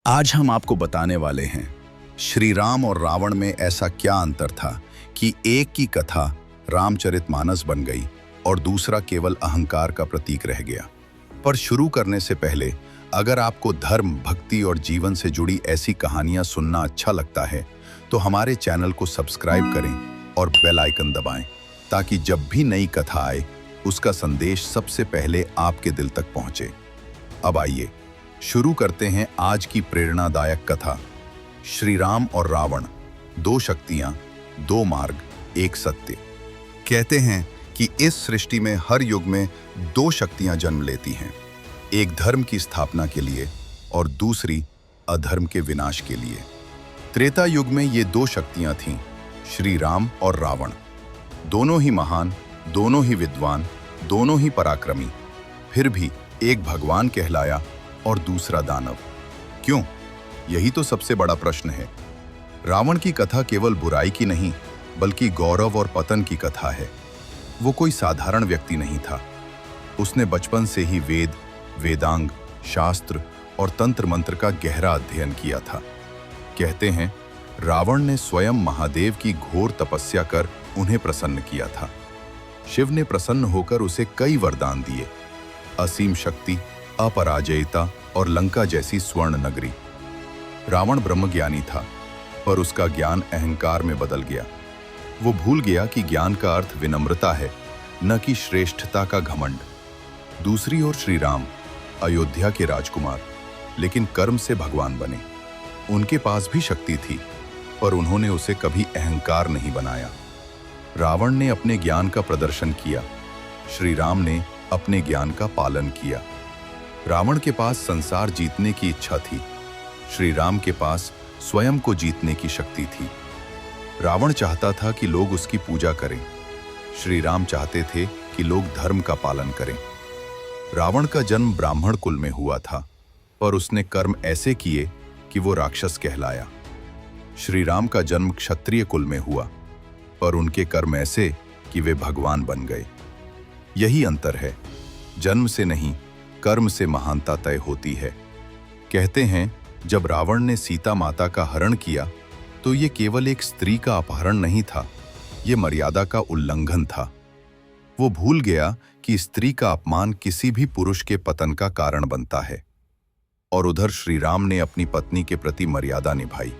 आज हम आपको बताने वाले हैं श्री राम और रावण में ऐसा क्या अंतर था कि एक की कथा रामचरितमानस बन गई और दूसरा केवल अहंकार का प्रतीक रह गया। पर शुरू करने से पहले अगर आपको धर्म, भक्ति और जीवन से जुड़ी ऐसी कहानियां सुनना अच्छा लगता है तो हमारे चैनल को सब्सक्राइब करें और बेल आइकन दबाएं ताकि जब भी नई कथा आए उसका संदेश सबसे पहले आपके दिल तक पहुंचे। अब आइए शुरू करते हैं आज की प्रेरणादायक कथा। श्री राम और रावण, दो शक्तियां, दो मार्ग, एक सत्य। कहते हैं कि इस सृष्टि में हर युग में दो शक्तियां जन्म लेती हैं, एक धर्म की स्थापना के लिए और दूसरी अधर्म के विनाश के लिए। त्रेता युग में ये दो शक्तियां थीं, श्री राम और रावण। दोनों ही महान, दोनों ही विद्वान, दोनों ही पराक्रमी। फिर भी एक भगवान कहलाया और दूसरा दानव। क्यों? यही तो सबसे बड़ा प्रश्न है। रावण की कथा केवल बुराई की नहीं बल्कि गौरव और पतन की कथा है। वो कोई साधारण व्यक्ति नहीं था। उसने बचपन से ही वेद, वेदांग, शास्त्र और तंत्र मंत्र का गहरा अध्ययन किया था। कहते हैं रावण ने स्वयं महादेव की घोर तपस्या कर उन्हें प्रसन्न किया था। शिव ने प्रसन्न होकर उसे कई वरदान दिए, असीम शक्ति, अपराजयता और लंका जैसी स्वर्ण नगरी। रावण ब्रह्मज्ञानी था, पर उसका ज्ञान अहंकार में बदल गया। वो भूल गया कि ज्ञान का अर्थ विनम्रता है, न कि श्रेष्ठता का घमंड। दूसरी ओर श्री राम, अयोध्या के राजकुमार, लेकिन कर्म से भगवान बने। उनके पास भी शक्ति थी, पर उन्होंने उसे कभी अहंकार नहीं बनाया। रावण ने अपने ज्ञान का प्रदर्शन किया, श्री राम ने अपने ज्ञान का पालन किया। रावण के पास संसार जीतने की इच्छा थी, श्री राम के पास स्वयं को जीतने की शक्ति थी। रावण चाहता था कि लोग उसकी पूजा करें, श्री राम चाहते थे कि लोग धर्म का पालन करें। रावण का जन्म ब्राह्मण कुल में हुआ था, पर उसने कर्म ऐसे किए कि वो राक्षस कहलाया। श्री राम का जन्म क्षत्रिय कुल में हुआ, पर उनके कर्म ऐसे कि वे भगवान बन गए। यही अंतर है, जन्म से नहीं कर्म से महानता तय होती है। कहते हैं जब रावण ने सीता माता का हरण किया तो ये केवल एक स्त्री का अपहरण नहीं था, ये मर्यादा का उल्लंघन था। वो भूल गया कि स्त्री का अपमान किसी भी पुरुष के पतन का कारण बनता है। और उधर श्री राम ने अपनी पत्नी के प्रति मर्यादा निभाई,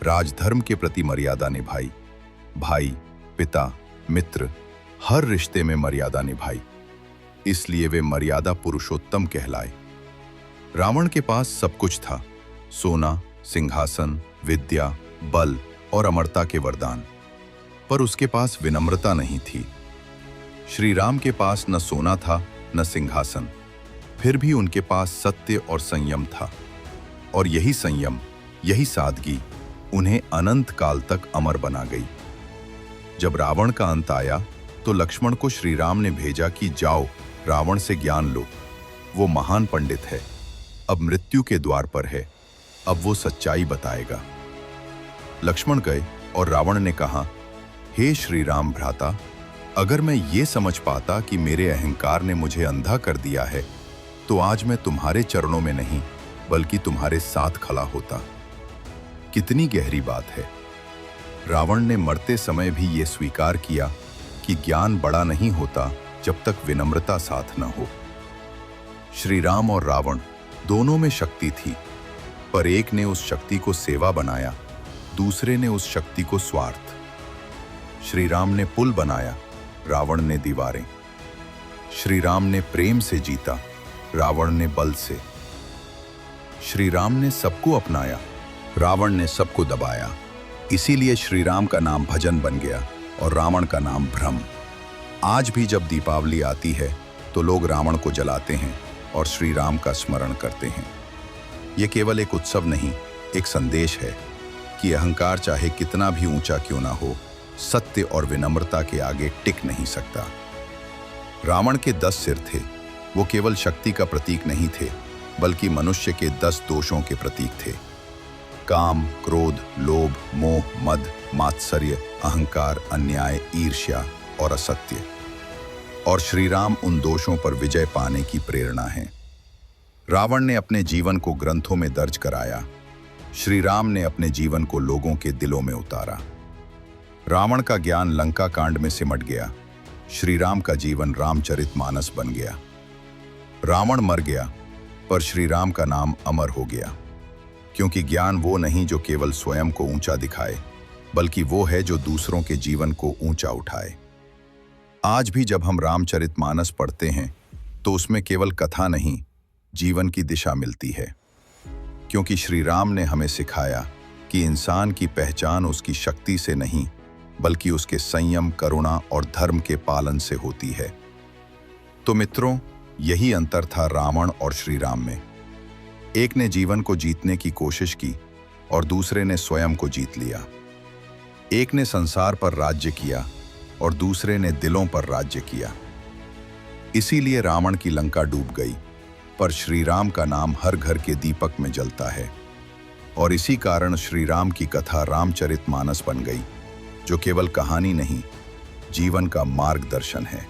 राजधर्म के प्रति मर्यादा निभाई, भाई, पिता, मित्र, हर रिश्ते में मर्यादा निभाई। इसलिए वे मर्यादा पुरुषोत्तम कहलाए। रावण के पास सब कुछ था, सोना, सिंहासन, विद्या, बल और अमरता के वरदान, पर उसके पास विनम्रता नहीं थी। श्री राम के पास न सोना था न सिंहासन, फिर भी उनके पास सत्य और संयम था। और यही संयम, यही सादगी उन्हें अनंत काल तक अमर बना गई। जब रावण का अंत आया तो लक्ष्मण को श्री राम ने भेजा कि जाओ रावण से ज्ञान लो, वो महान पंडित है, अब मृत्यु के द्वार पर है, अब वो सच्चाई बताएगा। लक्ष्मण गए और रावण ने कहा, हे श्री राम भ्राता, अगर मैं ये समझ पाता कि मेरे अहंकार ने मुझे अंधा कर दिया है तो आज मैं तुम्हारे चरणों में नहीं बल्कि तुम्हारे साथ खड़ा होता। कितनी गहरी बात है। रावण ने मरते समय भी ये स्वीकार किया कि ज्ञान बड़ा नहीं होता जब तक विनम्रता साथ न हो। श्री राम और रावण दोनों में शक्ति थी, पर एक ने उस शक्ति को सेवा बनाया, दूसरे ने उस शक्ति को स्वार्थ। श्री राम ने पुल बनाया, रावण ने दीवारें। श्री राम ने प्रेम से जीता, रावण ने बल से। श्री राम ने सबको अपनाया, रावण ने सबको दबाया। इसीलिए श्री राम का नाम भजन बन गया और रावण का नाम भ्रम। आज भी जब दीपावली आती है तो लोग रावण को जलाते हैं और श्री राम का स्मरण करते हैं। ये केवल एक उत्सव नहीं, एक संदेश है कि अहंकार चाहे कितना भी ऊंचा क्यों ना हो, सत्य और विनम्रता के आगे टिक नहीं सकता। रावण के 10 सिर थे, वो केवल शक्ति का प्रतीक नहीं थे बल्कि मनुष्य के 10 दोषों के प्रतीक थे। काम, क्रोध, लोभ, मोह, मद, मात्सर्य, अहंकार, अन्याय, ईर्ष्या और असत्य। और श्री राम उन दोषों पर विजय पाने की प्रेरणा है। रावण ने अपने जीवन को ग्रंथों में दर्ज कराया, श्री राम ने अपने जीवन को लोगों के दिलों में उतारा। रावण का ज्ञान लंका कांड में सिमट गया, श्री राम का जीवन रामचरितमानस बन गया। रावण मर गया, पर श्री राम का नाम अमर हो गया, क्योंकि ज्ञान वो नहीं जो केवल स्वयं को ऊंचा दिखाए, बल्कि वो है जो दूसरों के जीवन को ऊंचा उठाए। आज भी जब हम रामचरितमानस पढ़ते हैं तो उसमें केवल कथा नहीं, जीवन की दिशा मिलती है, क्योंकि श्री राम ने हमें सिखाया कि इंसान की पहचान उसकी शक्ति से नहीं, बल्कि उसके संयम, करुणा और धर्म के पालन से होती है। तो मित्रों, यही अंतर था रावण और श्री राम में। एक ने जीवन को जीतने की कोशिश की और दूसरे ने स्वयं को जीत लिया। एक ने संसार पर राज्य किया और दूसरे ने दिलों पर राज्य किया। इसीलिए रावण की लंका डूब गई, पर श्री राम का नाम हर घर के दीपक में जलता है। और इसी कारण श्री राम की कथा रामचरितमानस बन गई, जो केवल कहानी नहीं, जीवन का मार्गदर्शन है।